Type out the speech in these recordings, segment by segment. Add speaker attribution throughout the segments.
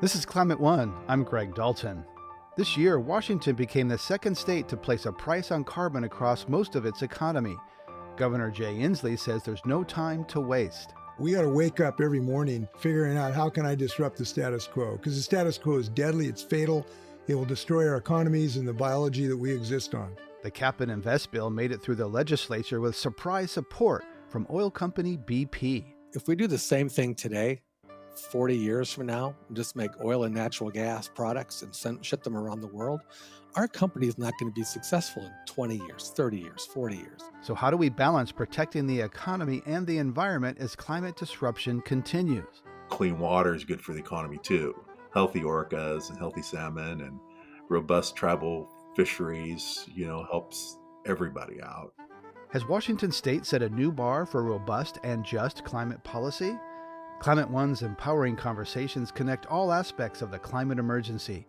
Speaker 1: This is Climate One. I'm Greg Dalton. This year, Washington became the second state to place a price on carbon across most of its economy. Governor Jay Inslee says there's no time to waste.
Speaker 2: We got to wake up every morning figuring out how can I disrupt the status quo? Because the status quo is deadly, it's fatal, it will destroy our economies and the biology that we exist on.
Speaker 1: The Cap and Invest bill made it through the legislature with surprise support from oil company BP.
Speaker 3: If we do the same thing today, 40 years from now, just make oil and natural gas products and ship them around the world, our company is not going to be successful in 20 years, 30 years, 40 years.
Speaker 1: So how do we balance protecting the economy and the environment as climate disruption continues?
Speaker 4: Clean water is good for the economy too. Healthy orcas and healthy salmon and robust tribal fisheries, helps everybody out.
Speaker 1: Has Washington State set a new bar for robust and just climate policy? Climate One's empowering conversations connect all aspects of the climate emergency.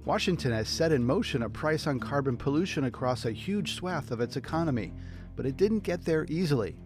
Speaker 1: Washington has set in motion a price on carbon pollution across a huge swath of its economy, but it didn't get there easily.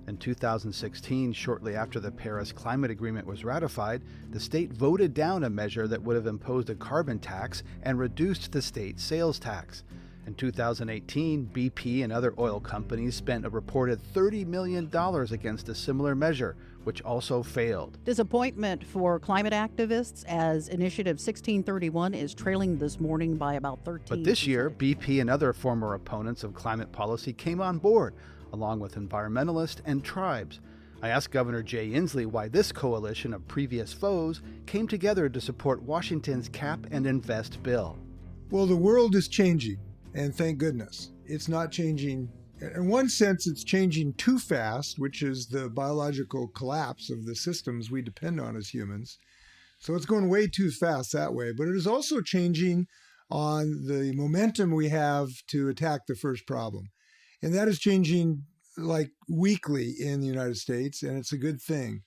Speaker 1: In 2016, shortly after the Paris Climate Agreement was ratified, the state voted down a measure that would have imposed a carbon tax and reduced the state's sales tax. In 2018, BP and other oil companies spent a reported $30 million against a similar measure, which also failed.
Speaker 5: Disappointment for climate activists as Initiative 1631 is trailing this morning by about 13%.
Speaker 1: But this year, BP and other former opponents of climate policy came on board, along with environmentalists and tribes. I asked Governor Jay Inslee why this coalition of previous foes came together to support Washington's Cap and Invest bill.
Speaker 2: Well, the world is changing. And thank goodness. It's not changing. In one sense, it's changing too fast, which is the biological collapse of the systems we depend on as humans. So it's going way too fast that way. But it is also changing on the momentum we have to attack the first problem. And that is changing like weekly in the United States, and it's a good thing.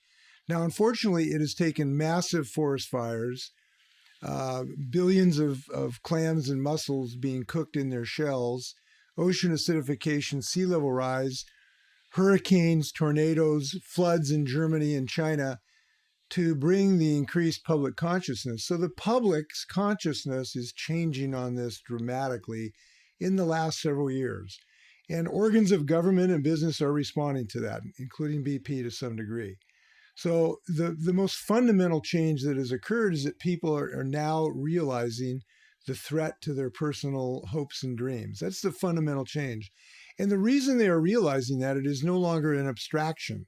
Speaker 2: Now, unfortunately, it has taken massive forest fires, billions of clams and mussels being cooked in their shells, ocean acidification, sea level rise, hurricanes, tornadoes, floods in Germany and China to bring the increased public consciousness. So the public's consciousness is changing on this dramatically in the last several years. And organs of government and business are responding to that, including BP to some degree. So the most fundamental change that has occurred is that people are now realizing the threat to their personal hopes and dreams. That's the fundamental change. And the reason they are realizing that it is no longer an abstraction.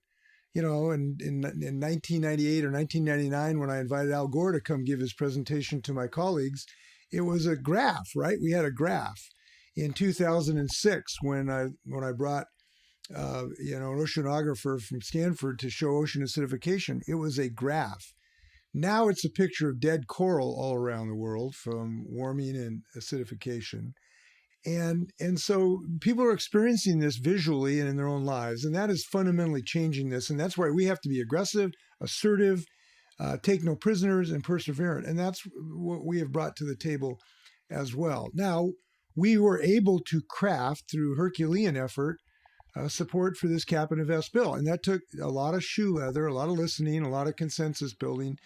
Speaker 2: In 1998 or 1999, when I invited Al Gore to come give his presentation to my colleagues, it was a graph, right? We had a graph. In 2006, when I brought an oceanographer from Stanford to show ocean acidification, it was a graph. Now it's a picture of dead coral all around the world from warming and acidification. And so people are experiencing this visually and in their own lives, and that is fundamentally changing this. And that's why we have to be aggressive, assertive, take no prisoners, and perseverant. And that's what we have brought to the table as well. Now, we were able to craft, through Herculean effort, support for this Cap and Invest bill. And that took a lot of shoe leather, a lot of listening, a lot of consensus building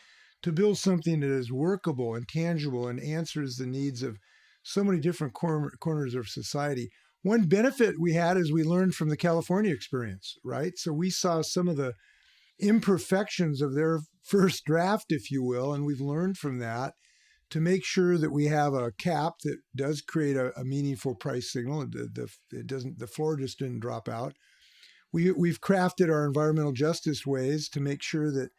Speaker 2: to build something that is workable and tangible and answers the needs of so many different corners of society. One benefit we had is we learned from the California experience, right? So we saw some of the imperfections of their first draft, if you will, and we've learned from that to make sure that we have a cap that does create a meaningful price signal. The floor just didn't drop out. We've crafted our environmental justice ways to make sure that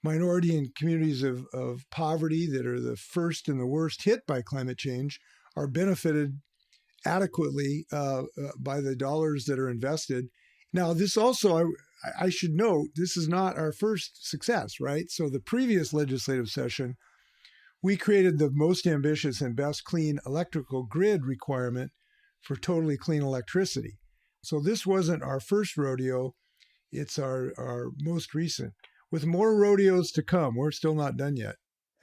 Speaker 2: minority and communities of poverty that are the first and the worst hit by climate change are benefited adequately by the dollars that are invested. Now, this also, I should note, this is not our first success, right? So the previous legislative session, we created the most ambitious and best clean electrical grid requirement for totally clean electricity. So this wasn't our first rodeo, it's our most recent. With more rodeos to come, we're still not done yet.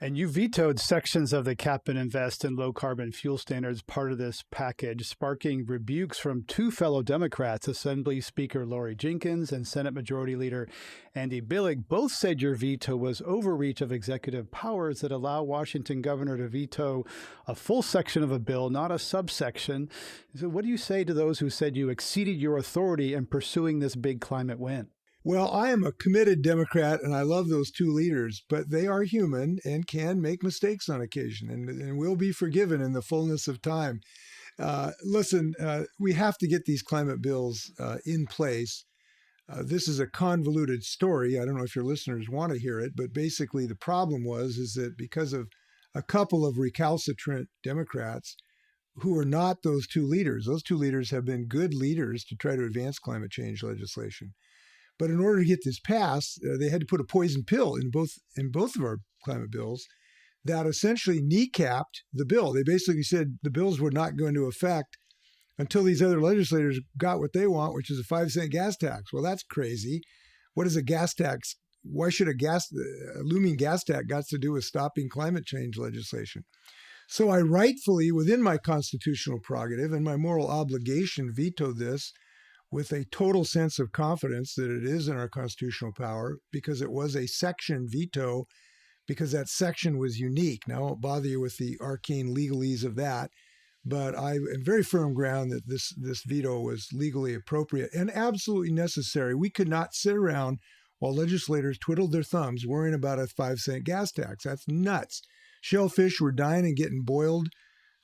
Speaker 1: And you vetoed sections of the cap and invest in low carbon fuel standards, part of this package, sparking rebukes from two fellow Democrats, Assembly Speaker Lori Jenkins and Senate Majority Leader Andy Billig. Both said your veto was overreach of executive powers that allow Washington governor to veto a full section of a bill, not a subsection. So what do you say to those who said you exceeded your authority in pursuing this big climate win?
Speaker 2: Well, I am a committed Democrat, and I love those two leaders, but they are human and can make mistakes on occasion, and will be forgiven in the fullness of time. Listen, we have to get these climate bills in place. This is a convoluted story. I don't know if your listeners want to hear it, but basically the problem is that because of a couple of recalcitrant Democrats who are not those two leaders have been good leaders to try to advance climate change legislation. But in order to get this passed, they had to put a poison pill in both of our climate bills that essentially kneecapped the bill. They basically said the bills were not going to affect until these other legislators got what they want, which is a 5-cent gas tax. Well, that's crazy. What is a gas tax? Why should a looming gas tax got to do with stopping climate change legislation? So I rightfully, within my constitutional prerogative and my moral obligation, vetoed this with a total sense of confidence that it is in our constitutional power, because it was a section veto, because that section was unique. Now, I won't bother you with the arcane legalese of that, but I am very firm ground that this veto was legally appropriate and absolutely necessary. We could not sit around while legislators twiddled their thumbs worrying about a 5-cent gas tax. That's nuts. Shellfish were dying and getting boiled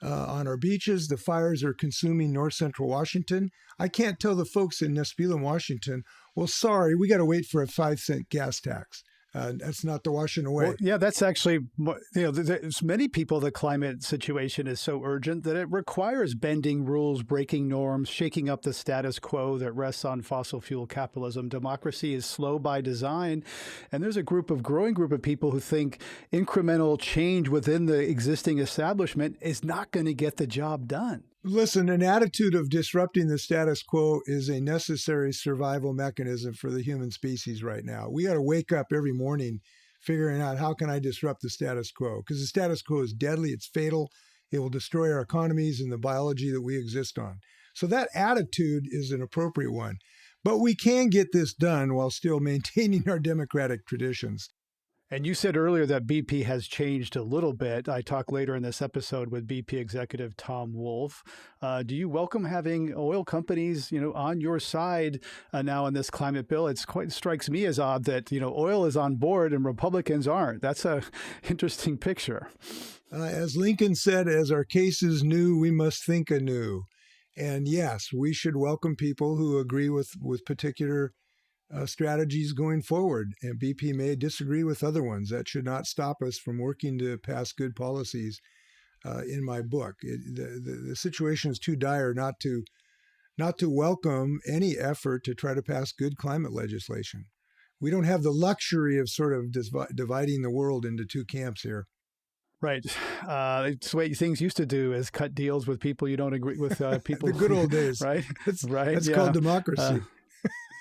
Speaker 2: on our beaches. The fires are consuming north central Washington. I can't tell the folks in Nespelem, Washington, well, sorry, we got to wait for a 5-cent gas tax. That's not the Washington way.
Speaker 1: Well, yeah, that's actually, there's many people, the climate situation is so urgent that it requires bending rules, breaking norms, shaking up the status quo that rests on fossil fuel capitalism. Democracy is slow by design. And there's a growing group of people who think incremental change within the existing establishment is not going to get the job done.
Speaker 2: Listen, an attitude of disrupting the status quo is a necessary survival mechanism for the human species right now. We got to wake up every morning figuring out, how can I disrupt the status quo? Because the status quo is deadly, it's fatal, it will destroy our economies and the biology that we exist on. So that attitude is an appropriate one. But we can get this done while still maintaining our democratic traditions.
Speaker 1: And you said earlier that BP has changed a little bit. I talk later in this episode with BP executive Tom Wolfe. Do you welcome having oil companies, on your side now in this climate bill? It strikes me as odd that, oil is on board and Republicans aren't. That's a interesting picture.
Speaker 2: As Lincoln said, as our case is new, we must think anew. And yes, we should welcome people who agree with particular strategies going forward, and BP may disagree with other ones. That should not stop us from working to pass good policies. In my book, the situation is too dire not to welcome any effort to try to pass good climate legislation. We don't have the luxury of sort of dividing the world into two camps here.
Speaker 1: Right. It's the way things used to do, is cut deals with people you don't agree with. People
Speaker 2: the good old days,
Speaker 1: right?
Speaker 2: That's called democracy.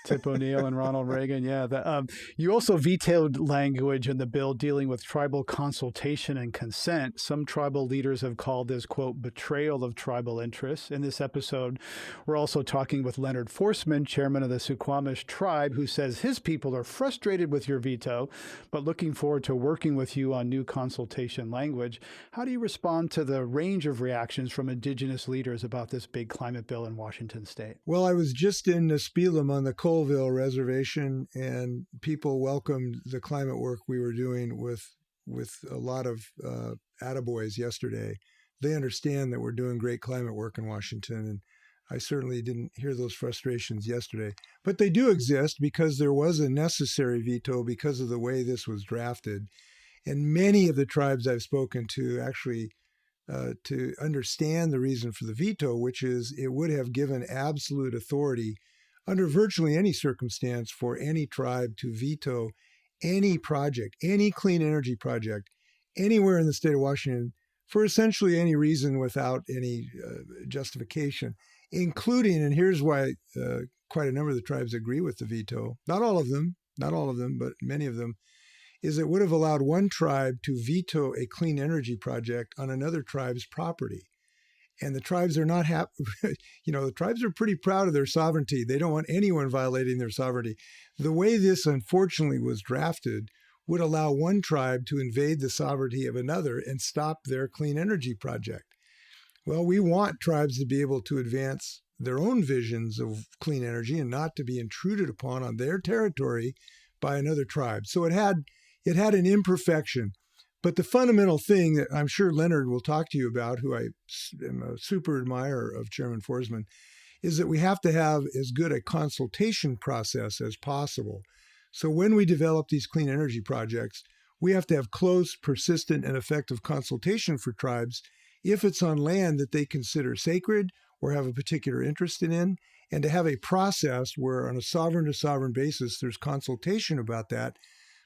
Speaker 1: Tip O'Neill and Ronald Reagan. Yeah. You also vetoed language in the bill dealing with tribal consultation and consent. Some tribal leaders have called this, quote, betrayal of tribal interests. In this episode, we're also talking with Leonard Forsman, chairman of the Suquamish tribe, who says his people are frustrated with your veto, but looking forward to working with you on new consultation language. How do you respond to the range of reactions from indigenous leaders about this big climate bill in Washington state?
Speaker 2: Well, I was just in Nespelem on the Colville Reservation, and people welcomed the climate work we were doing with a lot of attaboys yesterday. They understand that we're doing great climate work in Washington, and I certainly didn't hear those frustrations yesterday. But they do exist because there was a necessary veto because of the way this was drafted. And many of the tribes I've spoken to actually to understand the reason for the veto, which is it would have given absolute authority under virtually any circumstance for any tribe to veto any project, any clean energy project, anywhere in the state of Washington for essentially any reason without any justification, including, and here's why quite a number of the tribes agree with the veto, not all of them, but many of them, is it would have allowed one tribe to veto a clean energy project on another tribe's property. And the tribes are not happy. The tribes are pretty proud of their sovereignty. They don't want anyone violating their sovereignty. The way this unfortunately was drafted would allow one tribe to invade the sovereignty of another and stop their clean energy project. Well, we want tribes to be able to advance their own visions of clean energy and not to be intruded upon on their territory by another tribe. So it had an imperfection. But the fundamental thing that I'm sure Leonard will talk to you about, who I am a super admirer of Chairman Forsman, is that we have to have as good a consultation process as possible. So when we develop these clean energy projects, we have to have close, persistent, and effective consultation for tribes if it's on land that they consider sacred or have a particular interest in, and to have a process where on a sovereign-to-sovereign basis there's consultation about that,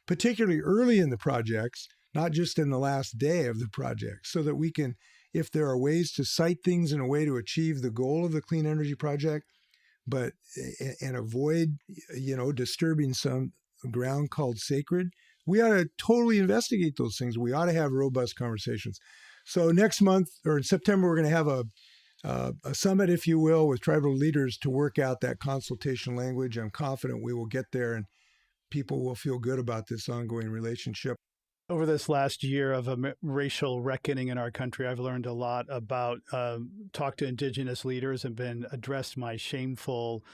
Speaker 2: particularly early in the projects, not just in the last day of the project, so that we can, if there are ways to site things in a way to achieve the goal of the clean energy project, and avoid, disturbing some ground called sacred, we ought to totally investigate those things. We ought to have robust conversations. So next month, or in September, we're going to have a summit, if you will, with tribal leaders to work out that consultation language. I'm confident we will get there and people will feel good about this ongoing relationship.
Speaker 1: Over this last year of a racial reckoning in our country, I've learned a lot about talk to Indigenous leaders and been addressed my shameful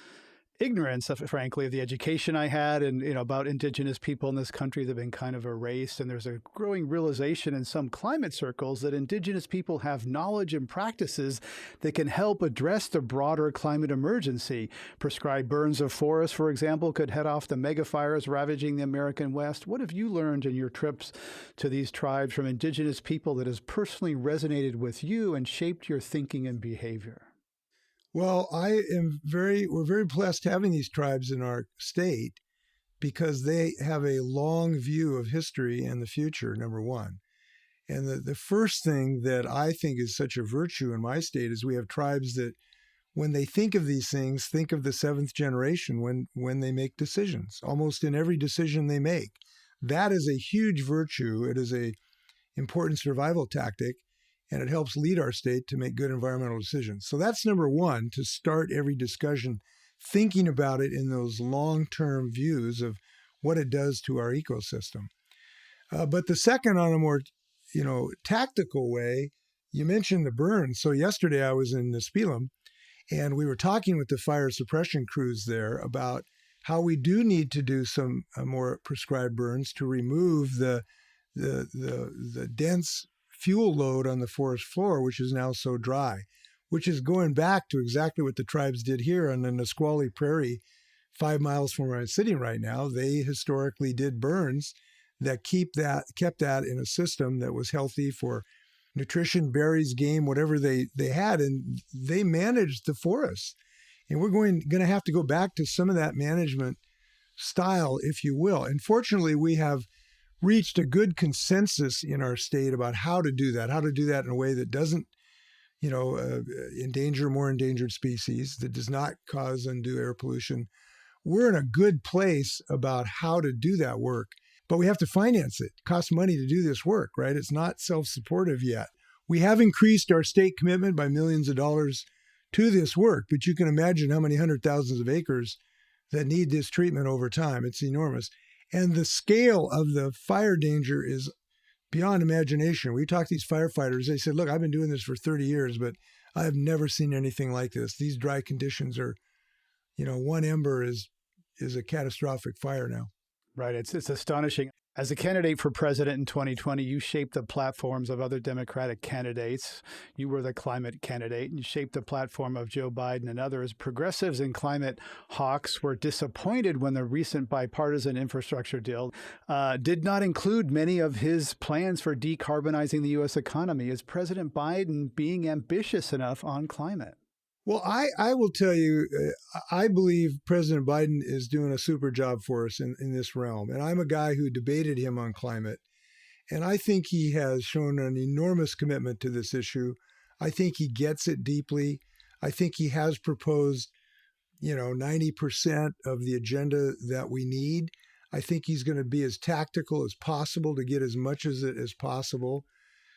Speaker 1: ignorance, frankly, of the education I had and, about Indigenous people in this country that have been kind of erased. And there's a growing realization in some climate circles that Indigenous people have knowledge and practices that can help address the broader climate emergency. Prescribed burns of forests, for example, could head off the mega fires ravaging the American West. What have you learned in your trips to these tribes from Indigenous people that has personally resonated with you and shaped your thinking and behavior?
Speaker 2: Well, we're very blessed having these tribes in our state because they have a long view of history and the future, number one. And the first thing that I think is such a virtue in my state is we have tribes that, when they think of these things, think of the seventh generation when they make decisions, almost in every decision they make. That is a huge virtue. It is an important survival tactic. And it helps lead our state to make good environmental decisions. So that's number one, to start every discussion thinking about it in those long-term views of what it does to our ecosystem. But the second, on a more, tactical way, you mentioned the burns. So yesterday I was in Nispelem, and we were talking with the fire suppression crews there about how we do need to do some more prescribed burns to remove the dense fuel load on the forest floor, which is now so dry, which is going back to exactly what the tribes did here on the Nisqually Prairie, 5 miles from where I'm sitting right now. They historically did burns that kept that in a system that was healthy for nutrition, berries, game, whatever they had, and they managed the forest. And we're going to have to go back to some of that management style, if you will. And fortunately, we have reached a good consensus in our state about how to do that in a way that doesn't, endanger more endangered species, that does not cause undue air pollution. We're in a good place about how to do that work, but we have to finance it. It costs money to do this work, right? It's not self-supportive yet. We have increased our state commitment by millions of dollars to this work, but you can imagine how many hundred thousands of acres that need this treatment over time. It's enormous. And the scale of the fire danger is beyond imagination. We talk to these firefighters. They said, look, I've been doing this for 30 years, but I have never seen anything like this. These dry conditions are, one ember is a catastrophic fire now.
Speaker 1: Right. It's astonishing. As a candidate for president in 2020, you shaped the platforms of other Democratic candidates. You were the climate candidate, and you shaped the platform of Joe Biden and others. Progressives and climate hawks were disappointed when the recent bipartisan infrastructure deal did not include many of his plans for decarbonizing the U.S. economy. Is President Biden being ambitious enough on climate?
Speaker 2: Well, I will tell you, I believe President Biden is doing a super job for us in this realm. And I'm a guy who debated him on climate. And I think he has shown an enormous commitment to this issue. I think he gets it deeply. I think he has proposed, 90% of the agenda that we need. I think he's going to be as tactical as possible to get as much as it as possible.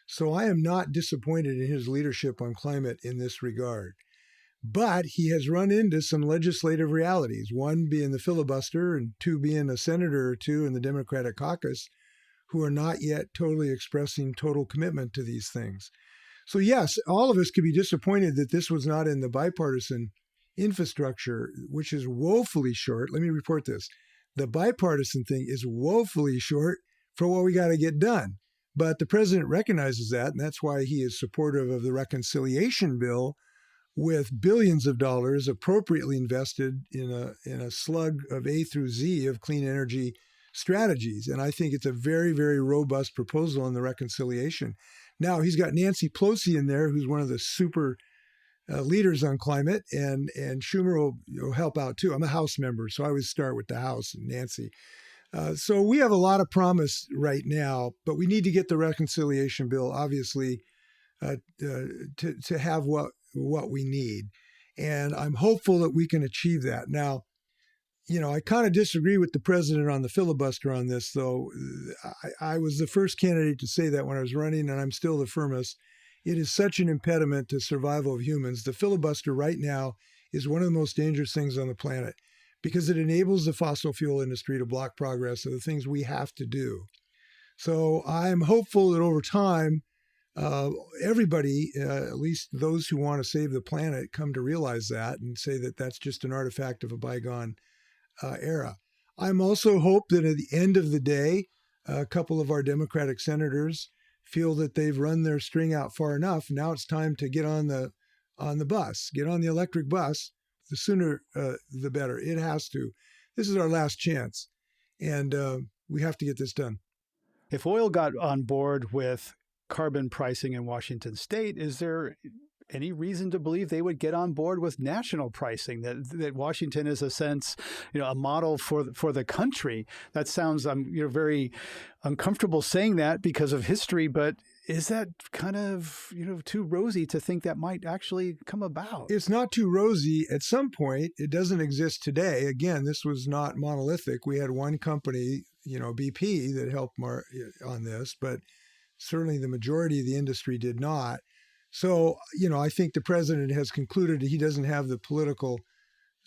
Speaker 2: So I am not disappointed in his leadership on climate in this regard. But he has run into some legislative realities, one being the filibuster and two being a senator or two in the Democratic caucus who are not yet totally expressing total commitment to these things. So yes, all of us could be disappointed that this was not in the bipartisan infrastructure, which is woefully short. Let me report this. The bipartisan thing is woefully short for what we got to get done. But the president recognizes that, and that's why he is supportive of the reconciliation bill with billions of dollars appropriately invested in a slug of A through Z of clean energy strategies. And I think it's a very, very robust proposal on the reconciliation. Now, he's got Nancy Pelosi in there, who's one of the super leaders on climate, and Schumer will help out too. I'm a House member, so I always start with the House and Nancy. So we have a lot of promise right now, but we need to get the reconciliation bill, obviously, to have what we need. And I'm hopeful that we can achieve that. Now, I kind of disagree with the president on the filibuster on this, though. I was the first candidate to say that when I was running, and I'm still the firmest. It is such an impediment to survival of humans. The filibuster right now is one of the most dangerous things on the planet because it enables the fossil fuel industry to block progress of the things we have to do. So I'm hopeful that over time, everybody, at least those who want to save the planet, come to realize that and say that that's just an artifact of a bygone era. I'm also hope that at the end of the day, a couple of our Democratic senators feel that they've run their string out far enough. Now it's time to get on the bus, get on the electric bus. The sooner, the better. It has to. This is our last chance, and we have to get this done.
Speaker 1: If oil got on board with carbon pricing in Washington state, is there any reason to believe they would get on board with national pricing, that Washington is a sense, a model for the country? That sounds, very uncomfortable saying that because of history, but is that kind of, too rosy to think that might actually come about?
Speaker 2: It's not too rosy. At some point, it doesn't exist today. Again, this was not monolithic. We had one company, BP, that helped on this, but certainly the majority of the industry did not. So, I think the president has concluded that he doesn't have the political,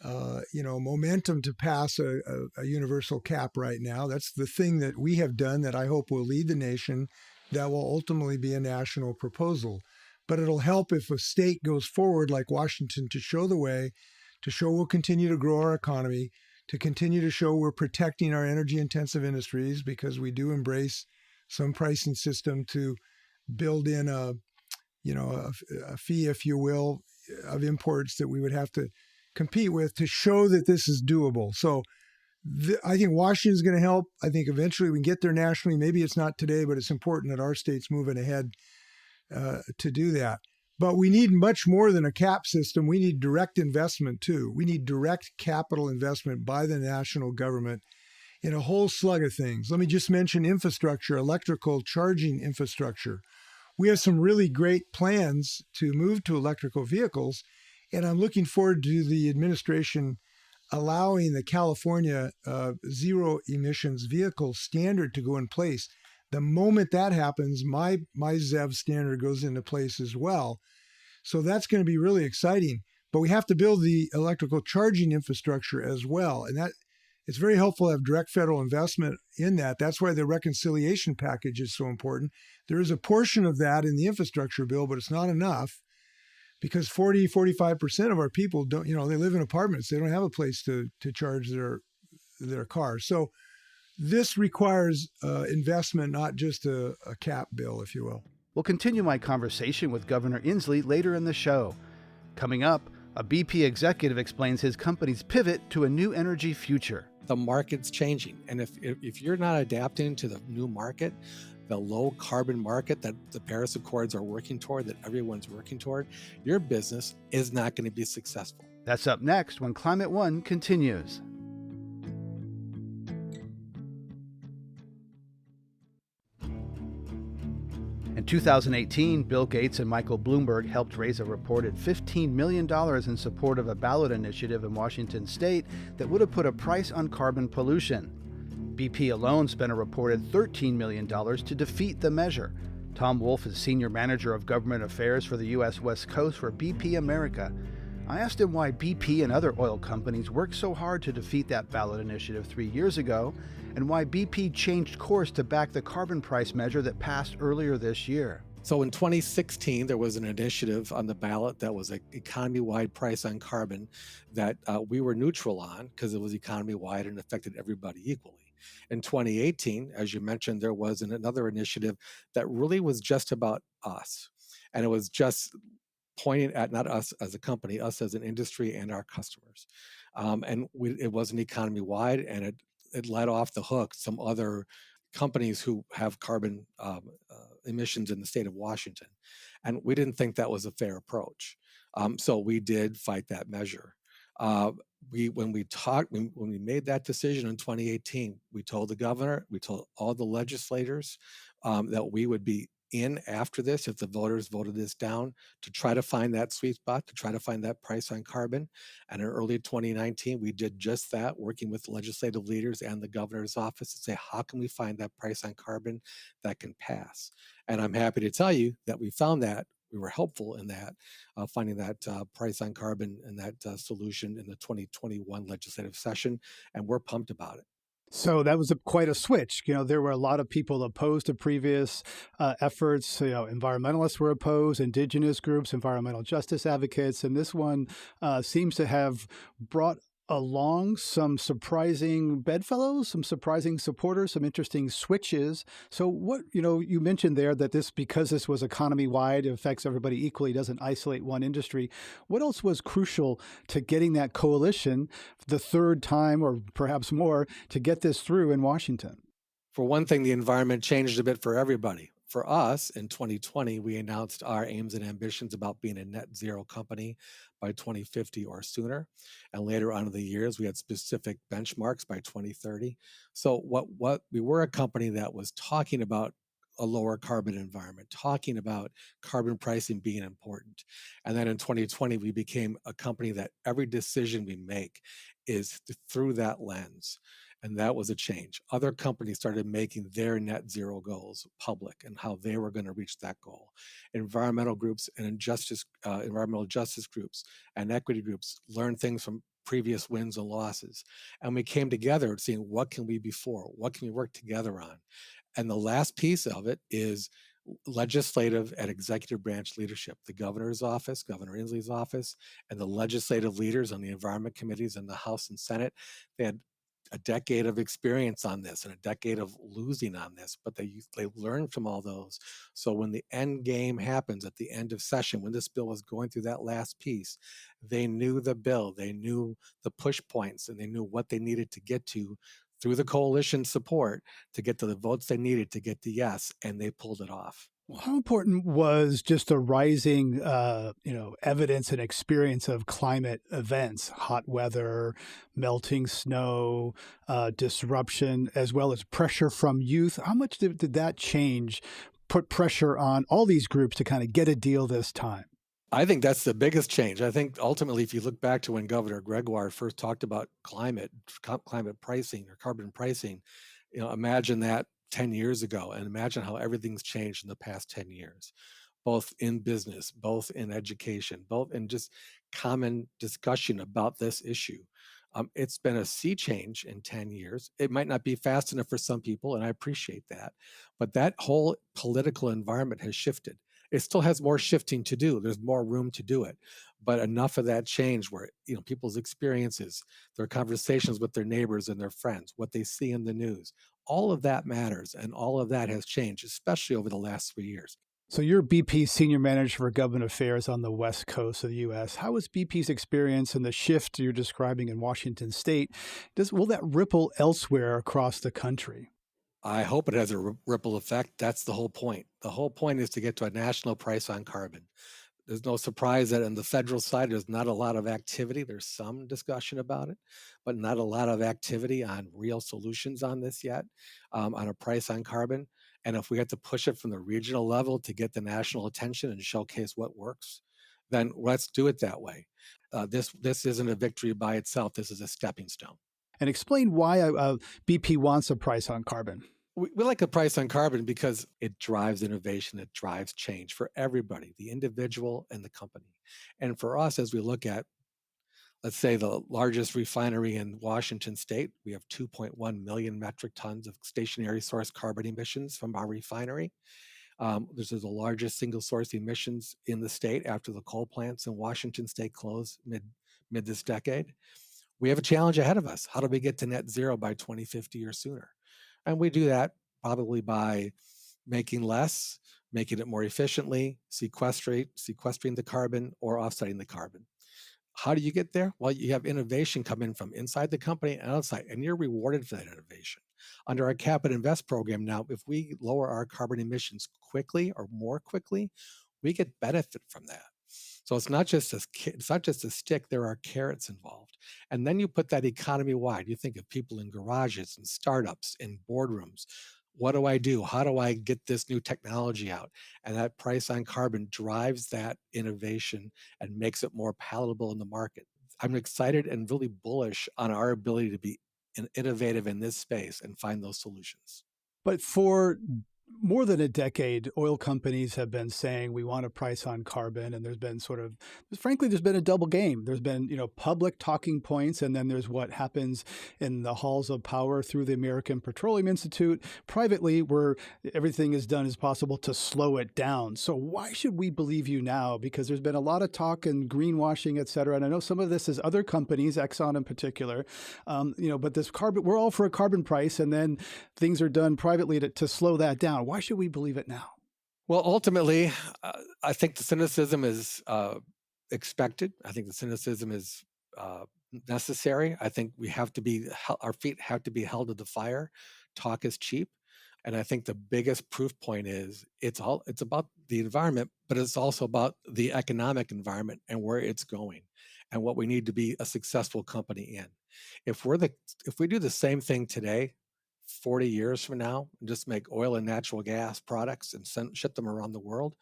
Speaker 2: momentum to pass a universal cap right now. That's the thing that we have done that I hope will lead the nation. That will ultimately be a national proposal. But it'll help if a state goes forward like Washington to show the way, to show we'll continue to grow our economy, to continue to show we're protecting our energy-intensive industries because we do embrace some pricing system to build in a fee, if you will, of imports that we would have to compete with to show that this is doable. So I think Washington's going to help. I think eventually we can get there nationally. Maybe it's not today, but it's important that our state's moving ahead to do that. But we need much more than a cap system. We need direct investment too. We need direct capital investment by the national government in a whole slug of things. Let me just mention infrastructure, electrical charging infrastructure. We have some really great plans to move to electrical vehicles, and I'm looking forward to the administration allowing the California zero emissions vehicle standard to go in place. The moment that happens, my ZEV standard goes into place as well. So that's going to be really exciting. But we have to build the electrical charging infrastructure as well. And that it's very helpful to have direct federal investment in that. That's why the reconciliation package is so important. There is a portion of that in the infrastructure bill, but it's not enough because 45% of our people don't, they live in apartments. They don't have a place to charge their cars. So this requires investment, not just a cap bill, if you will.
Speaker 1: We'll continue my conversation with Governor Inslee later in the show. Coming up, a BP executive explains his company's pivot to a new energy future.
Speaker 3: The market's changing. And if you're not adapting to the new market, the low carbon market that the Paris Accords are working toward, that everyone's working toward, your business is not going to be successful.
Speaker 1: That's up next when Climate One continues. In 2018, Bill Gates and Michael Bloomberg helped raise a reported $15 million in support of a ballot initiative in Washington state that would have put a price on carbon pollution. BP alone spent a reported $13 million to defeat the measure. Tom Wolf is Senior Manager of Government Affairs for the U.S. West Coast for BP America. I asked him why BP and other oil companies worked so hard to defeat that ballot initiative 3 years ago, and why BP changed course to back the carbon price measure that passed earlier this year.
Speaker 3: So in 2016, there was an initiative on the ballot that was an economy-wide price on carbon that we were neutral on because it was economy-wide and affected everybody equally. In 2018, as you mentioned, there was another initiative that really was just about us. And it was just pointing at not us as a company, us as an industry and our customers. It wasn't economy-wide, and it let off the hook some other companies who have carbon emissions in the state of Washington. And we didn't think that was a fair approach. So we did fight that measure. When we made that decision in 2018, we told the governor, we told all the legislators that we would be in after this if the voters voted this down to try to find that sweet spot, to try to find that price on carbon. And in early 2019, we did just that, working with legislative leaders and the governor's office to say, how can we find that price on carbon that can pass? And I'm happy to tell you that we found that. We were helpful in that, finding that price on carbon and that solution in the 2021 legislative session, and we're pumped about it.
Speaker 6: So that was quite a switch. There were a lot of people opposed to previous efforts. Environmentalists were opposed, indigenous groups, environmental justice advocates, and this one seems to have brought along some surprising bedfellows, some surprising supporters, some interesting switches. So what, you mentioned there that because this was economy wide, it affects everybody equally, doesn't isolate one industry. What else was crucial to getting that coalition the third time or perhaps more to get this through in Washington?
Speaker 3: For one thing, the environment changed a bit for everybody. For us, in 2020, we announced our aims and ambitions about being a net zero company by 2050 or sooner. And later on in the years, we had specific benchmarks by 2030. So what we were a company that was talking about a lower carbon environment, talking about carbon pricing being important. And then in 2020, we became a company that every decision we make is through that lens. And that was a change. Other companies started making their net zero goals public and how they were going to reach that goal. Environmental groups and environmental justice groups and equity groups learned things from previous wins and losses. And we came together seeing what can we be for? What can we work together on? And the last piece of it is legislative and executive branch leadership. The governor's office, Governor Inslee's office, and the legislative leaders on the environment committees in the House and Senate, they had a decade of experience on this and a decade of losing on this, but they learned from all those. So when the end game happens at the end of session, when this bill was going through that last piece, they knew the bill, they knew the push points, and they knew what they needed to get to through the coalition support to get to the votes they needed to get the yes, and they pulled it off.
Speaker 6: Well, how important was just the rising, evidence and experience of climate events, hot weather, melting snow, disruption, as well as pressure from youth? How much did that change, put pressure on all these groups to kind of get a deal this time?
Speaker 3: I think that's the biggest change. I think ultimately, if you look back to when Governor Gregoire first talked about climate pricing or carbon pricing, imagine that 10 years ago, and imagine how everything's changed in the past 10 years, both in business, both in education, both in just common discussion about this issue. It's been a sea change in 10 years. It might not be fast enough for some people, and I appreciate that, but that whole political environment has shifted. It still has more shifting to do. There's more room to do it, but enough of that change where, people's experiences, their conversations with their neighbors and their friends, what they see in the news, all of that matters. And all of that has changed, especially over the last 3 years.
Speaker 6: So you're BP's senior manager for government affairs on the West Coast of the U.S. How was BP's experience and the shift you're describing in Washington state? Will that ripple elsewhere across the country?
Speaker 3: I hope it has a ripple effect. That's the whole point. The whole point is to get to a national price on carbon. There's no surprise that on the federal side, there's not a lot of activity. There's some discussion about it, but not a lot of activity on real solutions on this yet, on a price on carbon. And if we have to push it from the regional level to get the national attention and showcase what works, then let's do it that way. This isn't a victory by itself. This is a stepping stone.
Speaker 6: and explain why BP wants a price on carbon.
Speaker 3: We like a price on carbon because it drives innovation, it drives change for everybody, the individual and the company. And for us, as we look at, let's say, the largest refinery in Washington state, we have 2.1 million metric tons of stationary source carbon emissions from our refinery. This is the largest single source emissions in the state after the coal plants in Washington state close mid this decade. We have a challenge ahead of us. How do we get to net zero by 2050 or sooner? And we do that probably by making less, making it more efficiently, sequestering the carbon or offsetting the carbon. How do you get there? Well, you have innovation coming from inside the company and outside, and you're rewarded for that innovation. Under our Cap and Invest program now, if we lower our carbon emissions quickly or more quickly, we get benefit from that. So it's not just a stick, there are carrots involved. And then you put that economy wide. You think of people in garages and startups in boardrooms. What do I do? How do I get this new technology out? And that price on carbon drives that innovation and makes it more palatable in the market. I'm excited and really bullish on our ability to be innovative in this space and find those solutions.
Speaker 6: But for more than a decade, oil companies have been saying we want a price on carbon, and there's been frankly, there's been a double game. There's been, public talking points, and then there's what happens in the halls of power through the American Petroleum Institute, privately, where everything is done as possible to slow it down. So why should we believe you now? Because there's been a lot of talk and greenwashing, et cetera. And I know some of this is other companies, Exxon in particular, but this carbon, we're all for a carbon price, and then things are done privately to slow that down. Why should we believe it now?
Speaker 3: Well, ultimately, I think the cynicism is expected. I think the cynicism is necessary. I think our feet have to be held to the fire. Talk is cheap. And I think the biggest proof point is it's about the environment, but it's also about the economic environment and where it's going and what we need to be a successful company in. If we do the same thing today, 40 years from now, and just make oil and natural gas products and ship them around the world,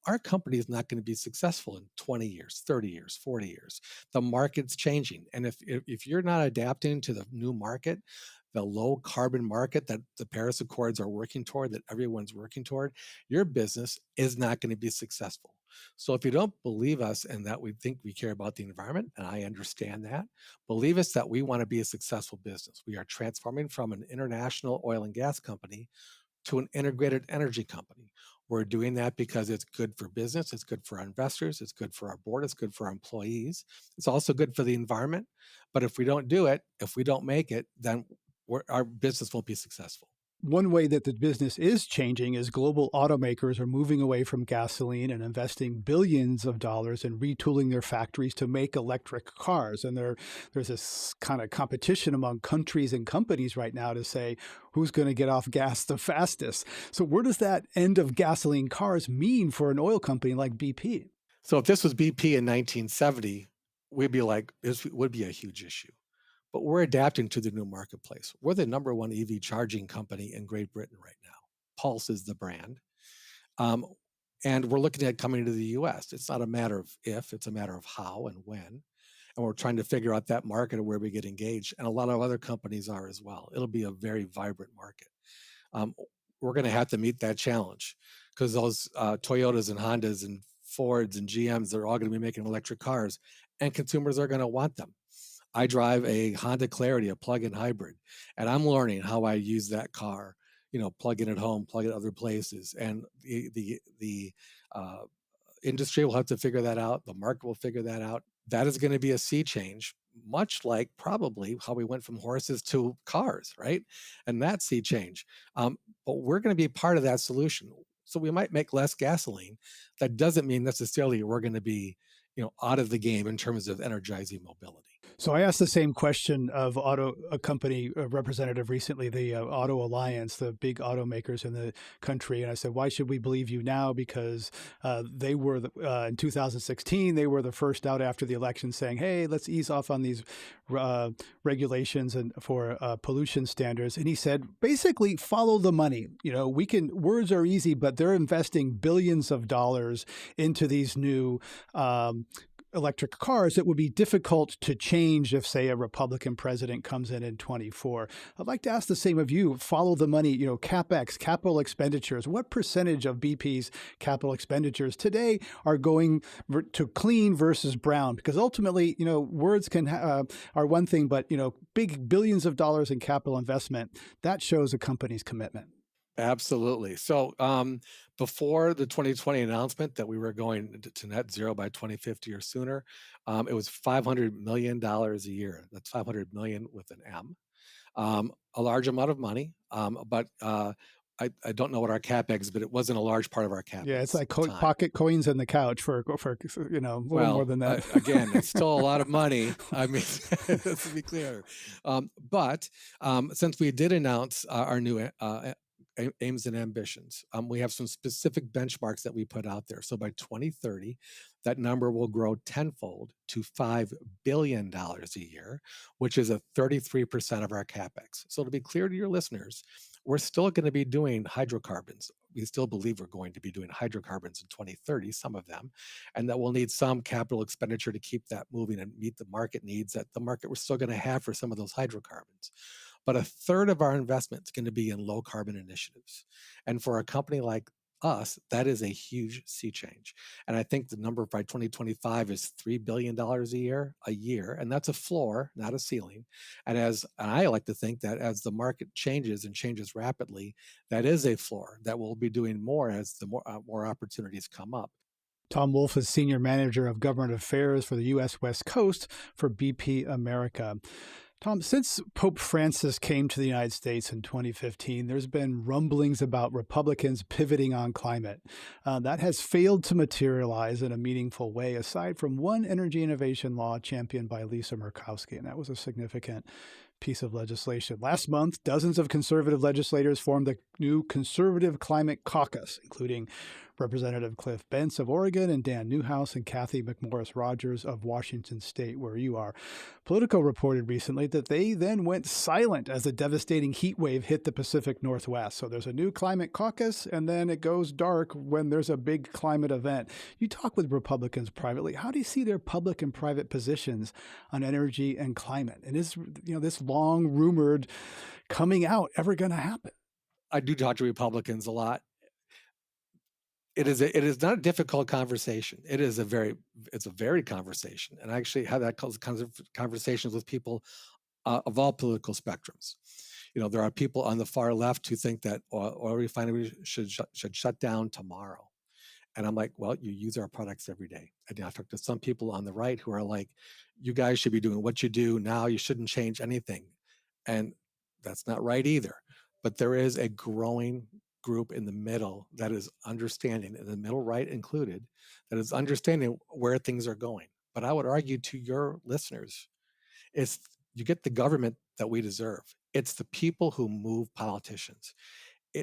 Speaker 3: our company is not going to be successful in 20 years, 30 years, 40 years. The market's changing. And if you're not adapting to the new market, the low carbon market that the Paris Accords are working toward, that everyone's working toward, your business is not going to be successful. So if you don't believe us and that we think we care about the environment, and I understand that, believe us that we want to be a successful business. We are transforming from an international oil and gas company to an integrated energy company. We're doing that because it's good for business, it's good for our investors, it's good for our board, it's good for our employees. It's also good for the environment. But if we don't do it, if we don't make it, then our business won't be successful.
Speaker 6: One way that the business is changing is global automakers are moving away from gasoline and investing billions of dollars in retooling their factories to make electric cars. And there's this kind of competition among countries and companies right now to say who's going to get off gas the fastest. So where does that end of gasoline cars mean for an oil company like BP?
Speaker 3: So if this was BP in 1970, we'd be like, this would be a huge issue. But we're adapting to the new marketplace. We're the number one EV charging company in Great Britain right now. Pulse is the brand. And we're looking at coming to the US. It's not a matter of if, it's a matter of how and when. And we're trying to figure out that market and where we get engaged. And a lot of other companies are as well. It'll be a very vibrant market. We're going to have to meet that challenge because those Toyotas and Hondas and Fords and GMs, they're all going to be making electric cars and consumers are going to want them. I drive a Honda Clarity, a plug-in hybrid, and I'm learning how I use that car, plug in at home, plug in other places. And the industry will have to figure that out. The market will figure that out. That is going to be a sea change, much like probably how we went from horses to cars, right? And that sea change. But we're going to be part of that solution. So we might make less gasoline. That doesn't mean necessarily we're going to be out of the game in terms of energizing mobility.
Speaker 6: So I asked the same question of a company representative recently, the Auto Alliance, the big automakers in the country. And I said, why should we believe you now? Because they were, in 2016, they were the first out after the election saying, hey, let's ease off on these regulations and for pollution standards. And he said, basically, follow the money. Words are easy, but they're investing billions of dollars into these new electric cars that would be difficult to change if, say, a Republican president comes in 24. I'd like to ask the same of you. Follow the money, CapEx, capital expenditures. What percentage of BP's capital expenditures today are going to clean versus brown? Because ultimately, words are one thing, but, big billions of dollars in capital investment, that shows a company's commitment.
Speaker 3: Absolutely. So before the 2020 announcement that we were going to net zero by 2050 or sooner, it was $500 million a year. That's 500 million with an M. A large amount of money, but I don't know what our CapEx, but it wasn't a large part of our CapEx.
Speaker 6: Yeah, it's like pocket coins in the couch for a little more than that.
Speaker 3: Again, it's still a lot of money. I mean, let's be clear. But since we did announce our new aims and ambitions, we have some specific benchmarks that we put out there. So by 2030, that number will grow tenfold to $5 billion a year, which is a 33% of our CapEx. So to be clear to your listeners, we're still going to be doing hydrocarbons. We still believe we're going to be doing hydrocarbons in 2030, some of them, and that we'll need some capital expenditure to keep that moving and meet the market needs that the market we're still going to have for some of those hydrocarbons. But a third of our investment is going to be in low carbon initiatives. And for a company like us, that is a huge sea change. And I think the number by 2025 is $3 billion a year. And that's a floor, not a ceiling. And I like to think that as the market changes and changes rapidly, that is a floor that we'll be doing more as the more opportunities come up.
Speaker 6: Tom Wolfe is Senior Manager of Government Affairs for the U.S. West Coast for BP America. Tom, since Pope Francis came to the United States in 2015, there's been rumblings about Republicans pivoting on climate. That has failed to materialize in a meaningful way, aside from one energy innovation law championed by Lisa Murkowski, and that was a significant piece of legislation. Last month, dozens of conservative legislators formed the new Conservative Climate Caucus, including Representative Cliff Bentz of Oregon and Dan Newhouse and Kathy McMorris Rogers of Washington State, where you are. Politico reported recently that they then went silent as a devastating heat wave hit the Pacific Northwest. So there's a new climate caucus, and then it goes dark when there's a big climate event. You talk with Republicans privately. How do you see their public and private positions on energy and climate? And is this long rumored coming out ever going to happen?
Speaker 3: I do talk to Republicans a lot. It is not a difficult conversation. It's a very conversation. And I actually have that kinds of conversations with people of all political spectrums. There are people on the far left who think that oil refineries should shut down tomorrow. And I'm like, well, you use our products every day. And I talk to some people on the right who are like, you guys should be doing what you do now. You shouldn't change anything. And that's not right either. But there is a growing group in the middle that is understanding, in the middle right included, that is understanding where things are going. But I would argue to your listeners, you get the government that we deserve. It's the people who move politicians.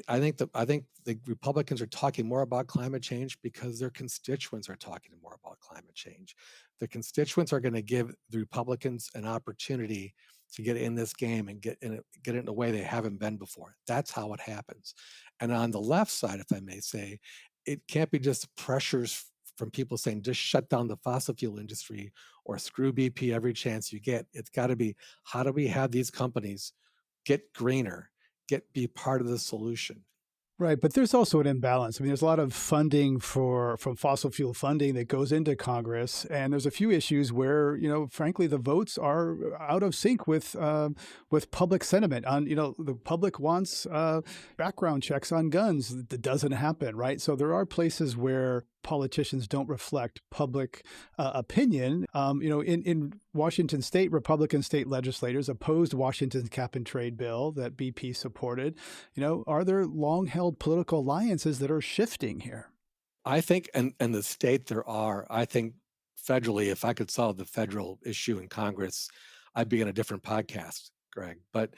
Speaker 3: I think the Republicans are talking more about climate change because their constituents are talking more about climate change. The constituents are going to give the Republicans an opportunity to get in this game and get it in a way they haven't been before. That's how it happens. And on the left side, if I may say, it can't be just pressures from people saying just shut down the fossil fuel industry or screw BP every chance you get. It's got to be, how do we have these companies get greener, be part of the solution?
Speaker 6: Right, but there's also an imbalance. I mean, there's a lot of funding from fossil fuel funding that goes into Congress, and there's a few issues where, frankly, the votes are out of sync with public sentiment. On, the public wants background checks on guns. That doesn't happen, right? So there are places where politicians don't reflect public opinion. In Washington State, Republican state legislators opposed Washington's cap and trade bill that BP supported. Are there long-held political alliances that are shifting here?
Speaker 3: I think, and the state there are. I think federally, if I could solve the federal issue in Congress, I'd be on a different podcast, Greg. But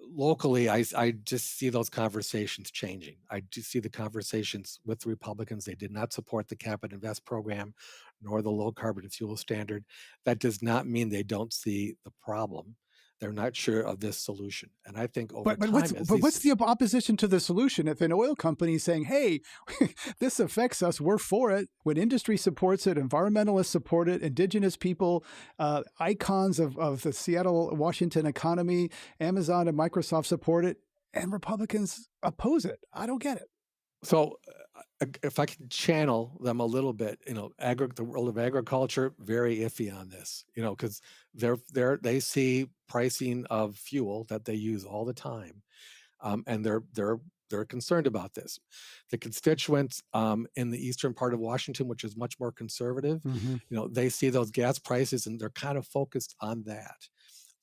Speaker 3: locally, I just see those conversations changing. I do see the conversations with the Republicans. They did not support the Cap and Invest program, nor the low carbon fuel standard. That does not mean they don't see the problem. They're not sure of this solution. And I think over
Speaker 6: But what's
Speaker 3: time, as
Speaker 6: what's
Speaker 3: these,
Speaker 6: the opposition to the solution? If an oil company is saying, "Hey, this affects us, we're for it," when industry supports it, environmentalists support it, indigenous people, icons of the Seattle, Washington economy, Amazon and Microsoft support it, and Republicans oppose it. I don't get it.
Speaker 3: so if I can channel them a little bit, the world of agriculture, very iffy on this, because they see pricing of fuel that they use all the time, and they're concerned about this. The constituents in the eastern part of Washington, which is much more conservative,
Speaker 6: Mhm.
Speaker 3: they see those gas prices and they're kind of focused on that.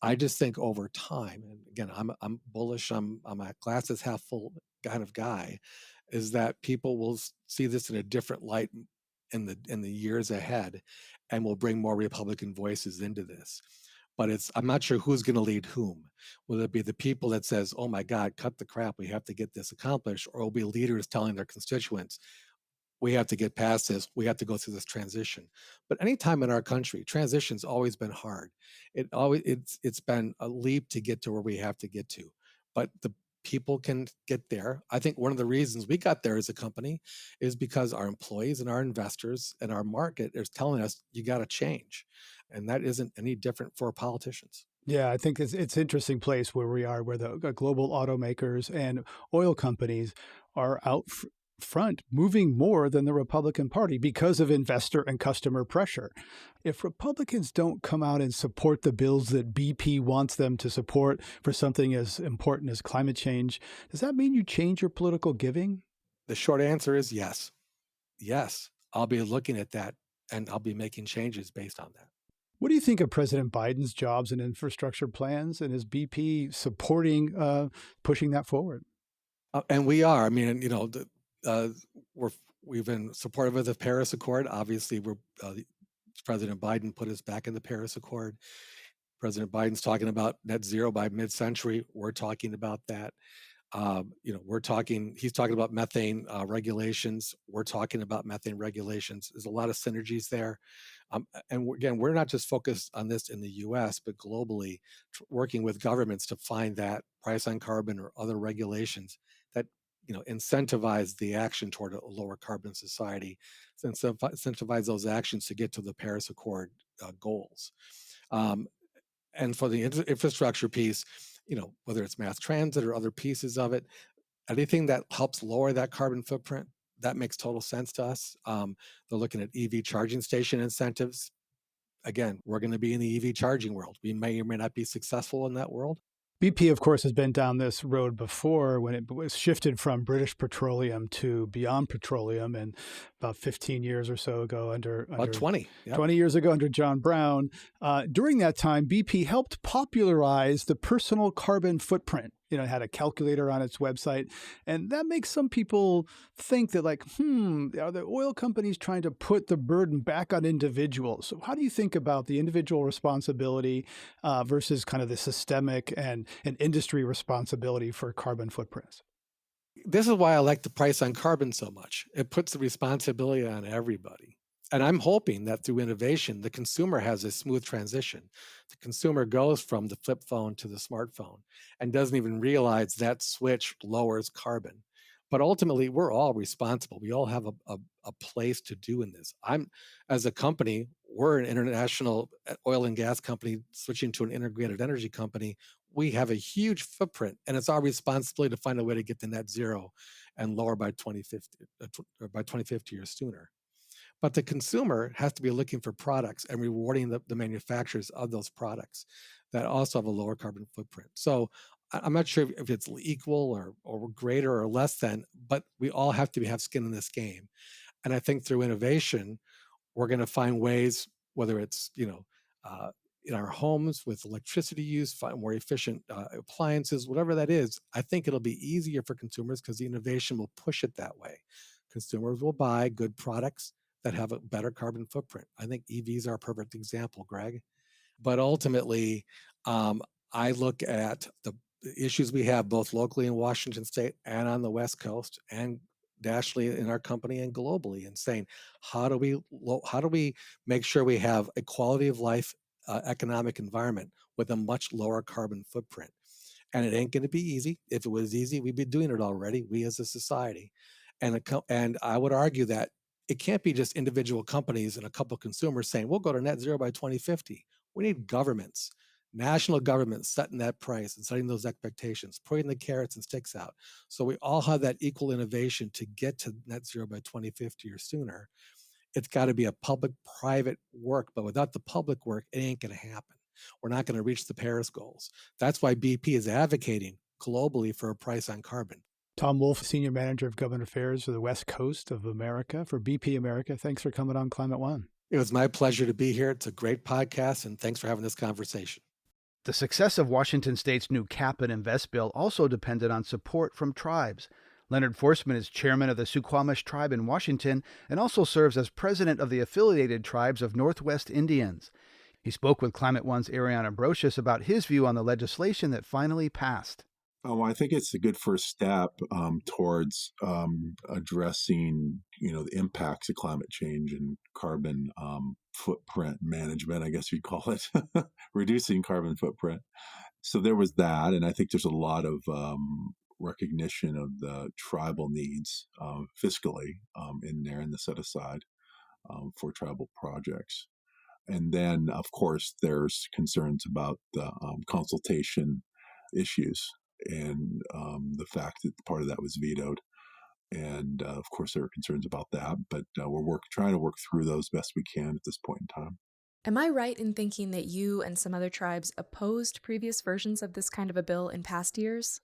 Speaker 3: I just think over time, and again, I'm bullish. I'm a glasses half full kind of guy, is that people will see this in a different light in the years ahead, and will bring more Republican voices into this. But I'm not sure who's going to lead whom. Will it be the people that says, "Oh my God, cut the crap, we have to get this accomplished," or will be leaders telling their constituents, "We have to get past this. We have to go through this transition." But anytime in our country, transition's always been hard. It's been a leap to get to where we have to get to. But the people can get there. I think one of the reasons we got there as a company is because our employees and our investors and our market is telling us you got to change. And that isn't any different for politicians.
Speaker 6: Yeah, I think it's an interesting place where we are, where the global automakers and oil companies are out front, moving more than the Republican Party because of investor and customer pressure. If Republicans don't come out and support the bills that BP wants them to support for something as important as climate change, does that mean you change your political giving?
Speaker 3: The short answer is yes. Yes, I'll be looking at that and I'll be making changes based on that.
Speaker 6: What do you think of President Biden's jobs and infrastructure plans, and is BP supporting pushing that forward?
Speaker 3: And we are. I mean, uh, we've been supportive of the Paris Accord. Obviously, President Biden put us back in the Paris Accord. President Biden's talking about net zero by mid-century. We're talking about that. He's talking about methane regulations. We're talking about methane regulations. There's a lot of synergies there. Again, we're not just focused on this in the US, but globally, working with governments to find that price on carbon or other regulations that incentivize the action toward a lower carbon society, incentivize those actions to get to the Paris Accord goals. And for the infrastructure piece, whether it's mass transit or other pieces of it, anything that helps lower that carbon footprint, that makes total sense to us. They're looking at EV charging station incentives. Again, we're going to be in the EV charging world. We may or may not be successful in that world.
Speaker 6: BP, of course, has been down this road before when it was shifted from British Petroleum to Beyond Petroleum, and about 15 years or so ago
Speaker 3: About 20. Yep.
Speaker 6: 20 years ago under John Brown. During that time, BP helped popularize the personal carbon footprint. It had a calculator on its website. And that makes some people think that, like, are the oil companies trying to put the burden back on individuals? So how do you think about the individual responsibility versus kind of the systemic and industry responsibility for carbon footprints?
Speaker 3: This is why I like the price on carbon so much. It puts the responsibility on everybody. And I'm hoping that through innovation, the consumer has a smooth transition. The consumer goes from the flip phone to the smartphone and doesn't even realize that switch lowers carbon. But ultimately, we're all responsible. We all have a place to do in this. As a company, we're an international oil and gas company switching to an integrated energy company. We have a huge footprint, and it's our responsibility to find a way to get to net zero and lower by 2050 or sooner. But the consumer has to be looking for products and rewarding the manufacturers of those products that also have a lower carbon footprint. So I'm not sure if it's equal or greater or less than, but we all have to have skin in this game. And I think through innovation, we're going to find ways, whether it's in our homes with electricity use, find more efficient appliances, whatever that is. I think it'll be easier for consumers because the innovation will push it that way. Consumers will buy good products that have a better carbon footprint. I think EVs are a perfect example, Greg. But ultimately, I look at the issues we have both locally in Washington State and on the West Coast, and nationally in our company and globally, and saying, how do we make sure we have a quality of life economic environment with a much lower carbon footprint. And it ain't going to be easy. If it was easy, we'd be doing it already, we as a society. And I would argue that it can't be just individual companies and a couple of consumers saying, we'll go to net zero by 2050. We need governments, national governments setting that price and setting those expectations, putting the carrots and sticks out. So we all have that equal innovation to get to net zero by 2050 or sooner. It's got to be a public-private work, but without the public work, it ain't going to happen. We're not going to reach the Paris goals. That's why BP is advocating globally for a price on carbon.
Speaker 6: Tom Wolf, Senior Manager of Government Affairs for the West Coast of America for BP America. Thanks for coming on Climate One.
Speaker 3: It was my pleasure to be here. It's a great podcast, and thanks for having this conversation.
Speaker 1: The success of Washington State's new Cap and Invest bill also depended on support from tribes. Leonard Forsman is chairman of the Suquamish tribe in Washington and also serves as president of the affiliated tribes of Northwest Indians. He spoke with Climate One's Ariana Brocious about his view on the legislation that finally passed.
Speaker 4: Oh, I think it's a good first step towards addressing, the impacts of climate change and carbon footprint management, I guess you'd call it, reducing carbon footprint. So there was that, and I think there's a lot of recognition of the tribal needs fiscally in there in the set aside for tribal projects. And then, of course, there's concerns about the consultation issues and the fact that part of that was vetoed. And of course, there are concerns about that, but we're trying to work through those best we can at this point in time.
Speaker 7: Am I right in thinking that you and some other tribes opposed previous versions of this kind of a bill in past years?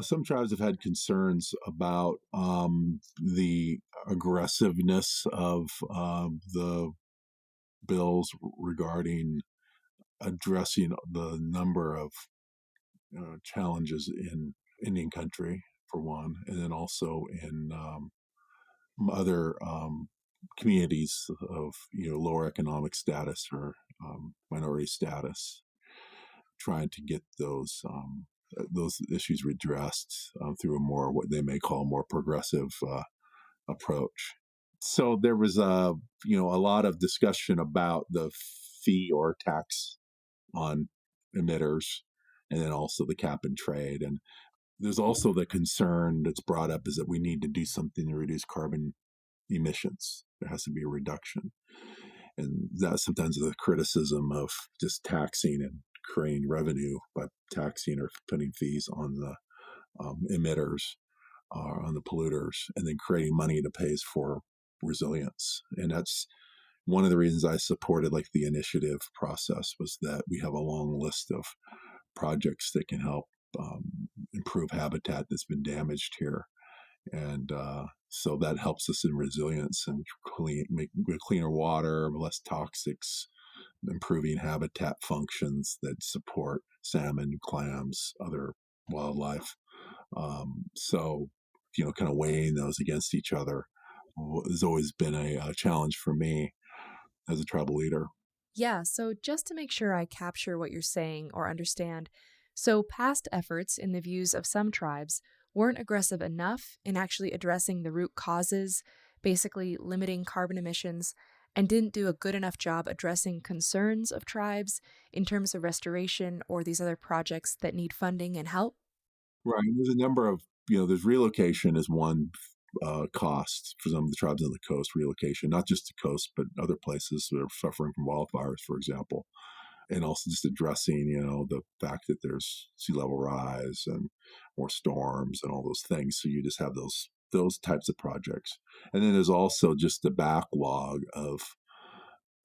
Speaker 4: Some tribes have had concerns about the aggressiveness of the bills regarding addressing the number of challenges in Indian country, for one, and then also in other communities of lower economic status or minority status, trying to get those issues redressed through what they may call more progressive approach. So there was a lot of discussion about the fee or tax on emitters, and then also the cap and trade. And there's also the concern that's brought up is that we need to do something to reduce carbon emissions. There has to be a reduction. And that's sometimes the criticism of just taxing and creating revenue by taxing or putting fees on the emitters, on the polluters, and then creating money to pay for resilience. And that's one of the reasons I supported the initiative process, was that we have a long list of projects that can help improve habitat that's been damaged here. And so that helps us in resilience and make cleaner water, less toxics, improving habitat functions that support salmon, clams, other wildlife. So, kind of weighing those against each other has always been a challenge for me as a tribal leader.
Speaker 7: Yeah, so just to make sure I capture what you're saying or understand, so past efforts in the views of some tribes weren't aggressive enough in actually addressing the root causes, basically limiting carbon emissions, and didn't do a good enough job addressing concerns of tribes in terms of restoration or these other projects that need funding and help?
Speaker 4: Right. There's a number of, there's relocation is one cost for some of the tribes on the coast, relocation, not just the coast, but other places that are suffering from wildfires, for example. And also just addressing, the fact that there's sea level rise and more storms and all those things. So you just have those types of projects. And then there's also just the backlog of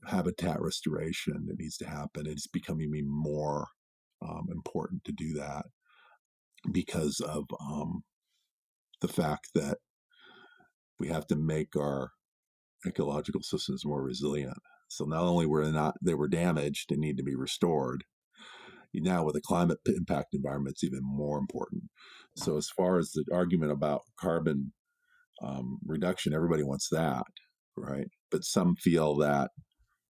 Speaker 4: habitat restoration that needs to happen. It's becoming even more important to do that because of the fact that we have to make our ecological systems more resilient. So not only they were damaged and need to be restored, now with a climate impact environment, it's even more important. So as far as the argument about carbon reduction, everybody wants that, right? But some feel that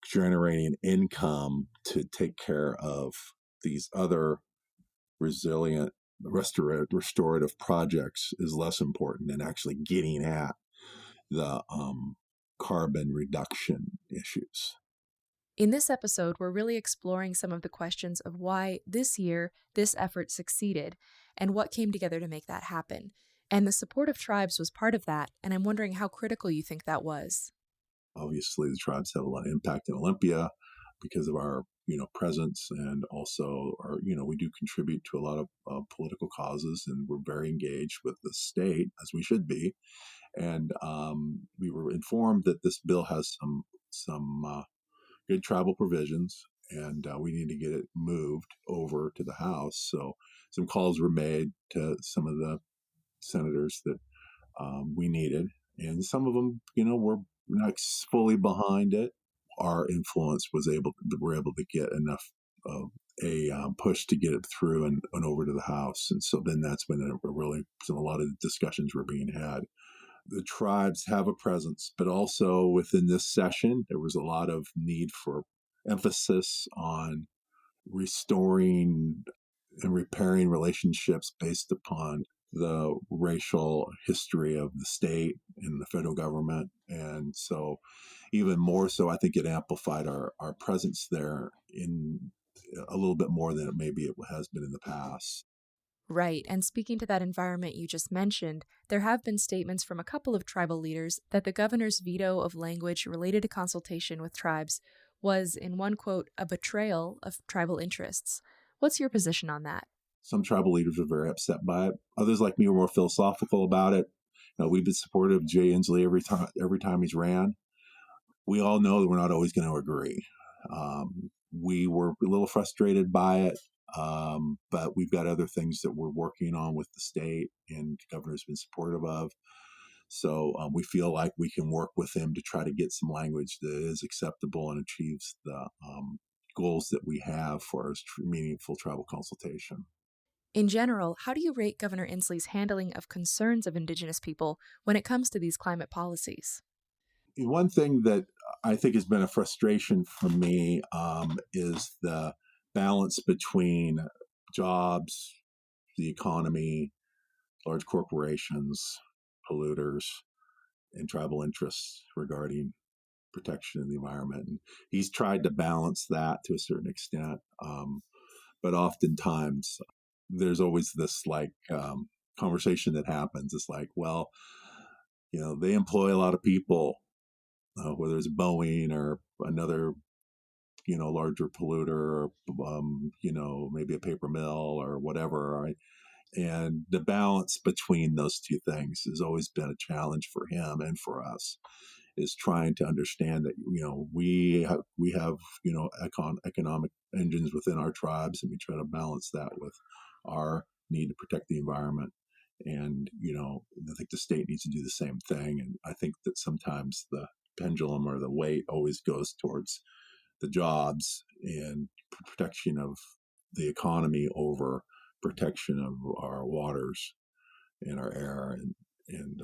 Speaker 4: generating income to take care of these other resilient restorative projects is less important than actually getting at the carbon reduction issues.
Speaker 7: In this episode, we're really exploring some of the questions of why this year this effort succeeded and what came together to make that happen. And the support of tribes was part of that, and I'm wondering how critical you think that was.
Speaker 4: Obviously, the tribes have a lot of impact in Olympia because of our presence, and also we do contribute to a lot of political causes, and we're very engaged with the state, as we should be. And we were informed that this bill has some good tribal provisions, and we need to get it moved over to the House. So some calls were made to some of the senators that we needed, and some of them were not fully behind it. Our influence we're able to get enough of a push to get it through and over to the House. And so then that's when a lot of discussions were being had. The tribes have a presence, but also within this session, there was a lot of need for emphasis on restoring and repairing relationships based upon the racial history of the state and the federal government. And so even more so, I think it amplified our presence there in a little bit more than maybe it has been in the past.
Speaker 7: Right, and speaking to that environment you just mentioned, there have been statements from a couple of tribal leaders that the governor's veto of language related to consultation with tribes was, in one quote, a betrayal of tribal interests. What's your position on that?
Speaker 4: Some tribal leaders were very upset by it. Others, like me, were more philosophical about it. We've been supportive of Jay Inslee every time he's ran. We all know that we're not always going to agree. We were a little frustrated by it, but we've got other things that we're working on with the state, and the governor's been supportive of. So we feel like we can work with him to try to get some language that is acceptable and achieves the goals that we have for meaningful tribal consultation.
Speaker 7: In general, how do you rate Governor Inslee's handling of concerns of Indigenous people when it comes to these climate policies?
Speaker 4: One thing that I think has been a frustration for me is the balance between jobs, the economy, large corporations, polluters, and tribal interests regarding protection of the environment. And he's tried to balance that to a certain extent, but oftentimes there's always this conversation that happens. It's like, well, they employ a lot of people, whether it's Boeing or another, larger polluter, or, maybe a paper mill or whatever. Right? And the balance between those two things has always been a challenge for him and for us, is trying to understand that, we have economic engines within our tribes, and we try to balance that with our need to protect the environment. And, I think the state needs to do the same thing. And I think that sometimes the pendulum or the weight always goes towards the jobs and protection of the economy over protection of our waters and our air and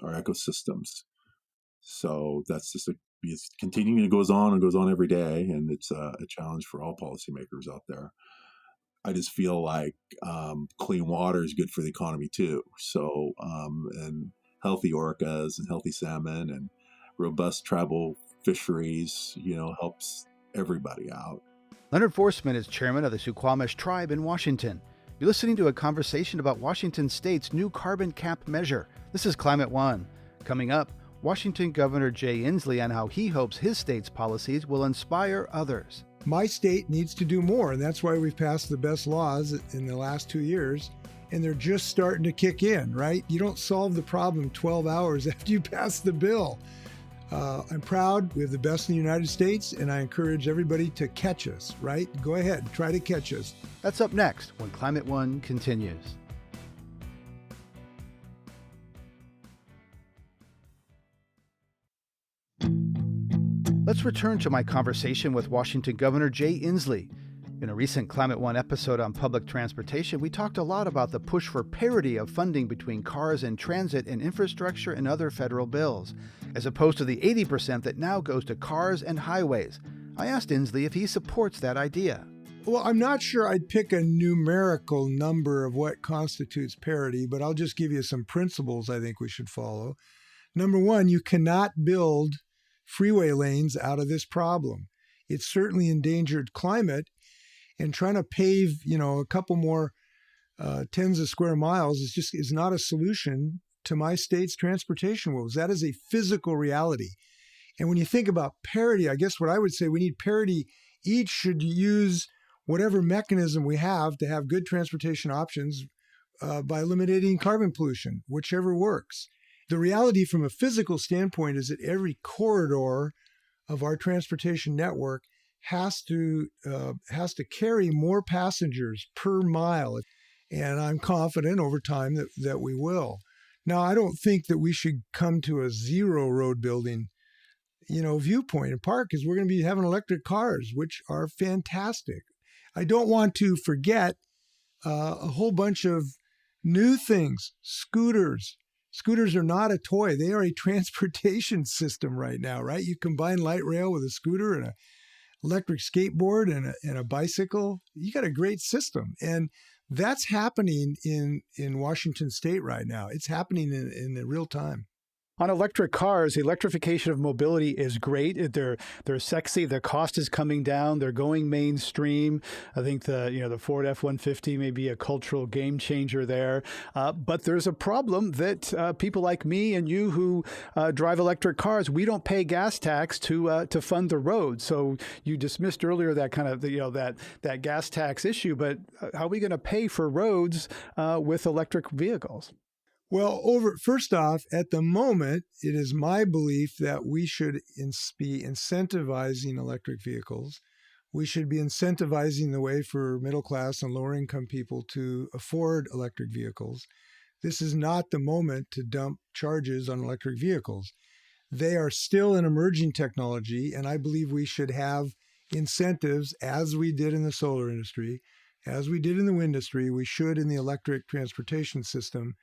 Speaker 4: our ecosystems. So that's just it's continuing. It goes on and goes on every day, and it's a challenge for all policymakers out there. I just feel like clean water is good for the economy too. So and healthy orcas and healthy salmon and robust tribal fisheries, helps everybody out.
Speaker 1: Leonard Forsman is chairman of the Suquamish tribe in Washington. You're listening to a conversation about Washington State's new carbon cap measure. This is Climate One. Coming up, Washington Governor Jay Inslee on how he hopes his state's policies will inspire others.
Speaker 2: My state needs to do more, and that's why we've passed the best laws in the last 2 years, and they're just starting to kick in, right? You don't solve the problem 12 hours after you pass the bill. I'm proud. We have the best in the United States, and I encourage everybody to catch us, right? Go ahead, try to catch us.
Speaker 1: That's up next when Climate One continues. Let's return to my conversation with Washington Governor Jay Inslee. In a recent Climate One episode on public transportation, we talked a lot about the push for parity of funding between cars and transit and infrastructure and other federal bills, as opposed to the 80% that now goes to cars and highways. I asked Inslee if he supports that idea.
Speaker 2: Well, I'm not sure I'd pick a numerical number of what constitutes parity, but I'll just give you some principles I think we should follow. Number one, you cannot build freeway lanes out of this problem. It's certainly endangered climate, and trying to pave, a couple more tens of square miles is not a solution to my state's transportation woes. That is a physical reality. And when you think about parity, I guess what I would say, we need parity. Each should use whatever mechanism we have to have good transportation options by eliminating carbon pollution, whichever works. The reality from a physical standpoint is that every corridor of our transportation network has to carry more passengers per mile. And I'm confident over time that we will. Now, I don't think that we should come to a zero road building, viewpoint in part, because we're going to be having electric cars, which are fantastic. I don't want to forget a whole bunch of new things. Scooters. Scooters are not a toy. They are a transportation system right now, right? You combine light rail with a scooter and an electric skateboard and a bicycle. You got a great system. And that's happening in Washington State right now. It's happening in real time.
Speaker 6: On electric cars, the electrification of mobility is great. They're sexy. Their cost is coming down. They're going mainstream. I think the Ford F-150 may be a cultural game changer there. But there's a problem that people like me and you who drive electric cars, we don't pay gas tax to fund the road. So you dismissed earlier that kind of that gas tax issue. But how are we going to pay for roads with electric vehicles?
Speaker 2: Well, first off, at the moment, it is my belief that we should be incentivizing electric vehicles. We should be incentivizing the way for middle class and lower income people to afford electric vehicles. This is not the moment to dump charges on electric vehicles. They are still an emerging technology, and I believe we should have incentives, as we did in the solar industry, as we did in the wind industry. We should in the electric transportation system,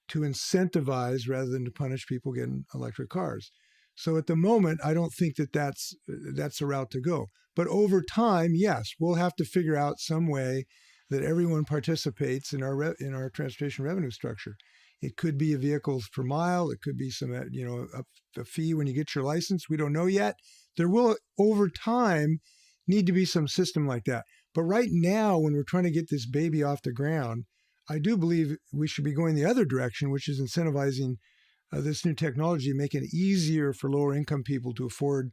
Speaker 2: to incentivize rather than to punish people getting electric cars. So at the moment, I don't think that's the route to go. But over time, yes, we'll have to figure out some way that everyone participates in our transportation revenue structure. It could be a vehicles per mile. It could be some, a fee when you get your license. We don't know yet. There will, over time, need to be some system like that. But right now, when we're trying to get this baby off the ground, I do believe we should be going the other direction, which is incentivizing this new technology, making it easier for lower income people to afford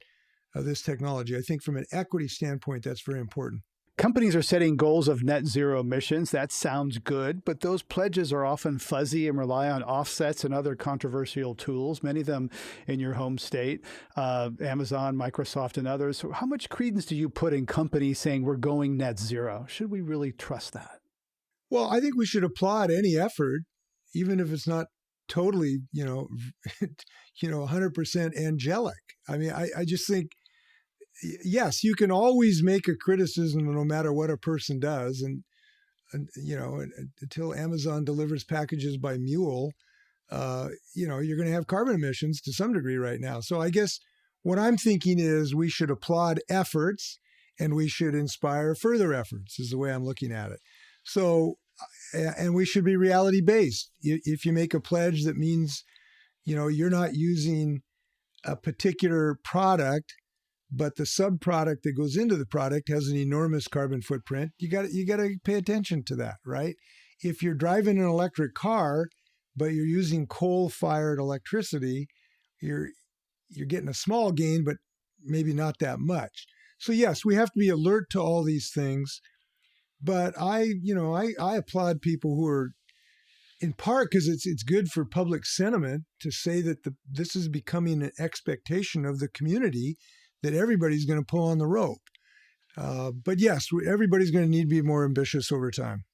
Speaker 2: this technology. I think from an equity standpoint, that's very important.
Speaker 6: Companies are setting goals of net zero emissions. That sounds good, but those pledges are often fuzzy and rely on offsets and other controversial tools, many of them in your home state, Amazon, Microsoft, and others. So how much credence do you put in companies saying we're going net zero? Should we really trust that?
Speaker 2: Well, I think we should applaud any effort, even if it's not totally, 100% angelic. I mean, I just think, yes, you can always make a criticism no matter what a person does. And until Amazon delivers packages by mule, you're going to have carbon emissions to some degree right now. So I guess what I'm thinking is we should applaud efforts and we should inspire further efforts is the way I'm looking at it. So, and we should be reality based. If you make a pledge that means, you're not using a particular product, but the subproduct that goes into the product has an enormous carbon footprint, you got to pay attention to that, right? If you're driving an electric car, but you're using coal-fired electricity, you're getting a small gain, but maybe not that much. So yes, we have to be alert to all these things. But I applaud people who are, in part because it's good for public sentiment to say that this is becoming an expectation of the community that everybody's going to pull on the rope. But yes, everybody's going to need to be more ambitious over time.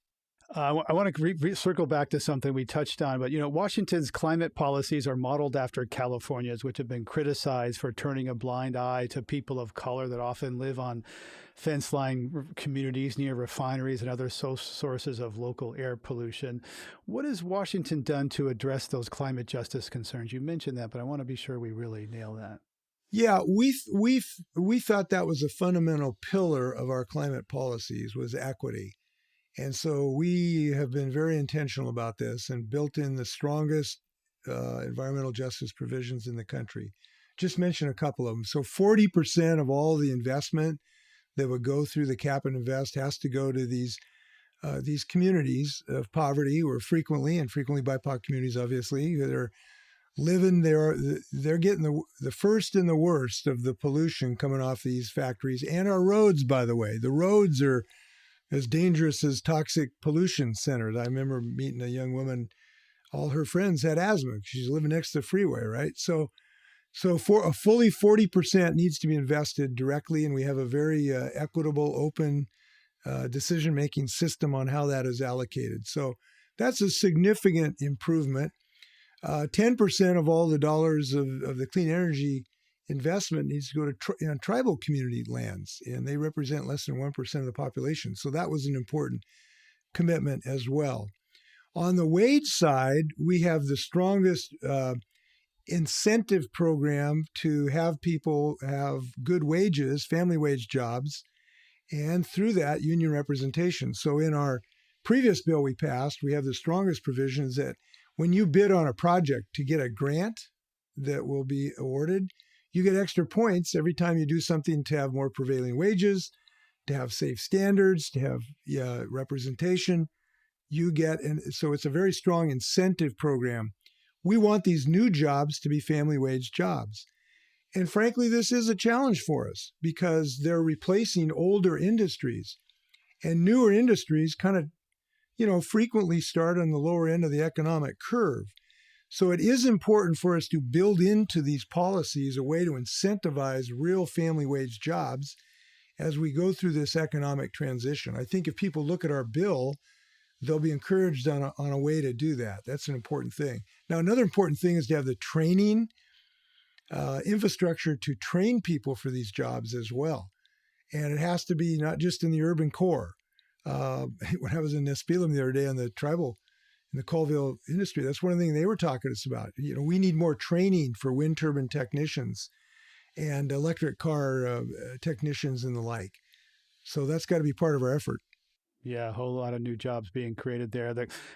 Speaker 6: I want to circle back to something we touched on, but Washington's climate policies are modeled after California's, which have been criticized for turning a blind eye to people of color that often live on fence line communities near refineries and other sources of local air pollution. What has Washington done to address those climate justice concerns? You mentioned that, but I want to be sure we really nail that.
Speaker 2: Yeah, we thought that was a fundamental pillar of our climate policies was equity. And so we have been very intentional about this and built in the strongest environmental justice provisions in the country. Just mention a couple of them. So 40% of all the investment that would go through the Cap and Invest has to go to these communities of poverty, who are frequently BIPOC communities, obviously, that are living there. They're getting the first and the worst of the pollution coming off these factories. And our roads, by the way, the roads are as dangerous as toxic pollution centers. I remember meeting a young woman, all her friends had asthma. She's living next to the freeway, right? So for a fully 40% needs to be invested directly, and we have a very equitable, open decision-making system on how that is allocated. So that's a significant improvement. 10% of all the dollars of the clean energy investment needs to go to tribal community lands, and they represent less than 1% of the population. So that was an important commitment as well. On the wage side, we have the strongest incentive program to have people have good wages, family wage jobs, and through that, union representation. So in our previous bill we passed, we have the strongest provisions that when you bid on a project to get a grant that will be awarded, you get extra points every time you do something to have more prevailing wages, to have safe standards, to have representation. And so it's a very strong incentive program. We want these new jobs to be family wage jobs. And frankly, this is a challenge for us because they're replacing older industries, and newer industries kind of, frequently start on the lower end of the economic curve. So it is important for us to build into these policies a way to incentivize real family wage jobs as we go through this economic transition. I think if people look at our bill, they'll be encouraged on a way to do that. That's an important thing. Now, another important thing is to have the training infrastructure to train people for these jobs as well. And it has to be not just in the urban core. When I was in Nespelem the other day in the Colville industry, that's one of the things they were talking to us about. We need more training for wind turbine technicians and electric car technicians and the like. So that's got to be part of our effort.
Speaker 6: Yeah, a whole lot of new jobs being created there.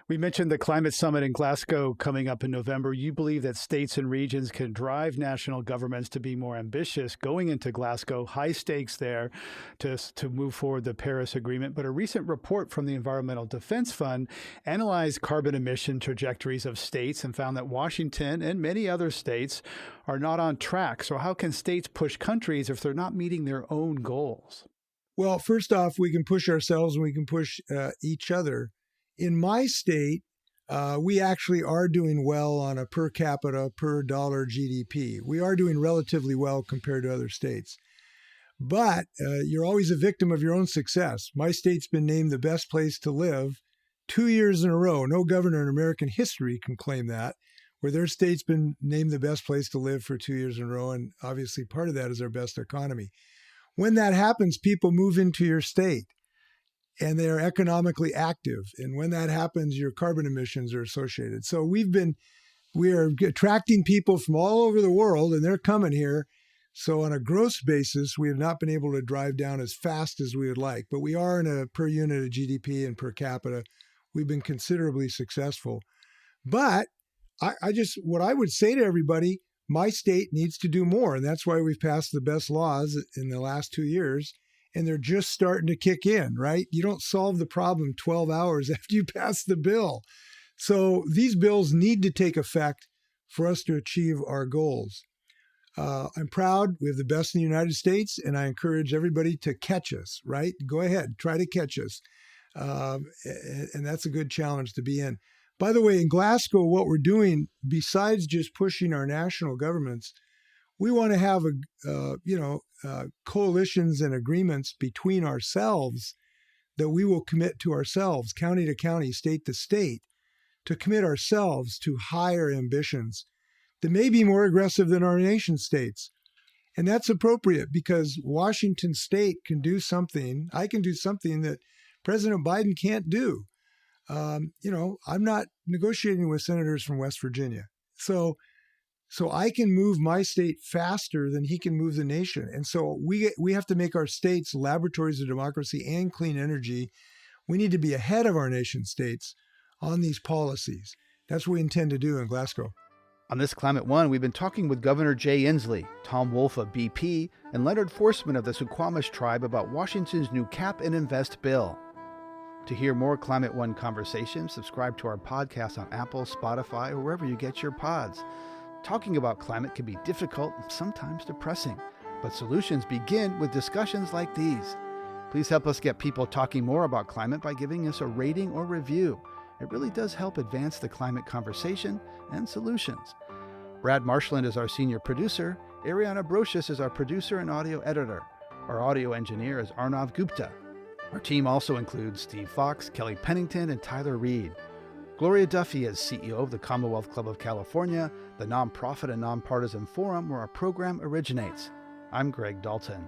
Speaker 6: We mentioned the climate summit in Glasgow coming up in November. You believe that states and regions can drive national governments to be more ambitious going into Glasgow, high stakes there to move forward the Paris Agreement. But a recent report from the Environmental Defense Fund analyzed carbon emission trajectories of states and found that Washington and many other states are not on track. So how can states push countries if they're not meeting their own goals?
Speaker 2: Well, first off, we can push ourselves and we can push each other. In my state, we actually are doing well on a per capita, per dollar GDP. We are doing relatively well compared to other states. But you're always a victim of your own success. My state's been named the best place to live 2 years in a row. No governor in American history can claim that, where their state's been named the best place to live for 2 years in a row. And obviously part of that is our best economy. When that happens, people move into your state and they are economically active. And when that happens, your carbon emissions are associated. So we are attracting people from all over the world and they're coming here. So on a gross basis, we have not been able to drive down as fast as we would like, but we are in a per unit of GDP and per capita. We've been considerably successful. But what I would say to everybody, my state needs to do more. And that's why we've passed the best laws in the last 2 years. And they're just starting to kick in, right? You don't solve the problem 12 hours after you pass the bill. So these bills need to take effect for us to achieve our goals. I'm proud. We have the best in the United States, and I encourage everybody to catch us, right? Go ahead, try to catch us. And that's a good challenge to be in. By the way, in Glasgow, what we're doing, besides just pushing our national governments, we want to have coalitions and agreements between ourselves that we will commit to ourselves, county to county, state to state, to commit ourselves to higher ambitions that may be more aggressive than our nation states. And that's appropriate because Washington State can do something, I can do something that President Biden can't do. I'm not negotiating with senators from West Virginia. So I can move my state faster than he can move the nation. And so we have to make our states laboratories of democracy and clean energy. We need to be ahead of our nation states on these policies. That's what we intend to do in Glasgow.
Speaker 1: On this Climate One, we've been talking with Governor Jay Inslee, Tom Wolf of BP, and Leonard Forsman of the Suquamish tribe about Washington's new Cap and Invest bill. To hear more Climate One conversations, subscribe to our podcast on Apple, Spotify, or wherever you get your pods. Talking about climate can be difficult and sometimes depressing, but solutions begin with discussions like these. Please help us get people talking more about climate by giving us a rating or review. It really does help advance the climate conversation and solutions. Brad Marshland is our senior producer. Ariana Brocious is our producer and audio editor. Our audio engineer is Arnav Gupta. Our team also includes Steve Fox, Kelly Pennington, and Tyler Reed. Gloria Duffy is CEO of the Commonwealth Club of California, the nonprofit and nonpartisan forum where our program originates. I'm Greg Dalton.